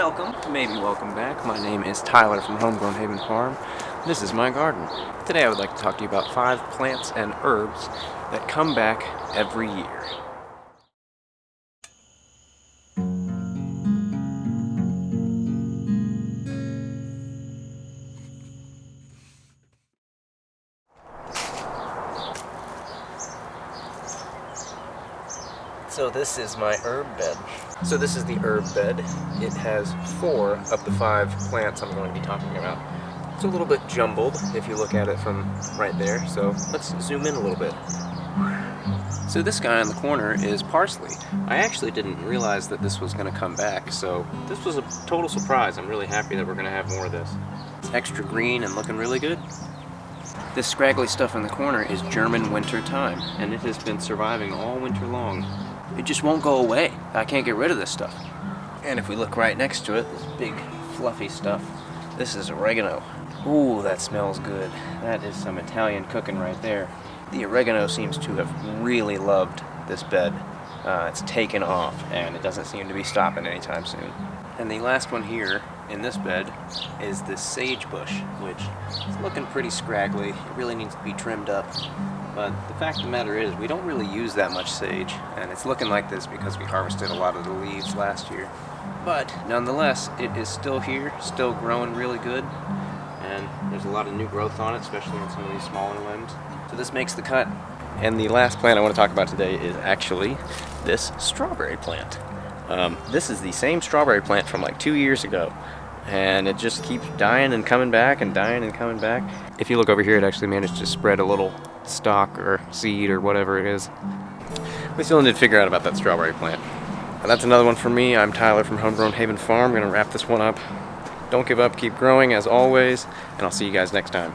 welcome, maybe welcome back. My name is Tyler from Homegrown Haven Farm. This is my garden. Today I would like to talk to you about 5 plants and herbs that come back every year. So this is my herb bed. So this is the herb bed. It has 4 of the 5 plants I'm going to be talking about. It's a little bit jumbled if you look at it from right there, so let's zoom in a little bit. So this guy in the corner is parsley. I actually didn't realize that this was going to come back, so this was a total surprise. I'm really happy that we're going to have more of this. It's extra green and looking really good. This scraggly stuff in the corner is German winter thyme, and it has been surviving all winter long. It just won't go away. I can't get rid of this stuff. And if we look right next to it, this big fluffy stuff, this is oregano. Ooh, that smells good. That is some Italian cooking right there. The oregano seems to have really loved this bed. It's taken off, and it doesn't seem to be stopping anytime soon. And the last one here in this bed is this sage bush, which is looking pretty scraggly. It really needs to be trimmed up. But the fact of the matter is, we don't really use that much sage, and it's looking like this because we harvested a lot of the leaves last year. But nonetheless, it is still here, still growing really good, and there's a lot of new growth on it, especially on some of these smaller limbs. So this makes the cut. And the last plant I want to talk about today is actually this strawberry plant. This is the same strawberry plant from like 2 years ago, and it just keeps dying and coming back and dying and coming back. If you look over here, it actually managed to spread a little stalk or seed or whatever it is. We still need to figure out about that strawberry plant. And that's another one for me. I'm Tyler from Homegrown Haven Farm. I'm going to wrap this one up. Don't give up, keep growing as always, and I'll see you guys next time.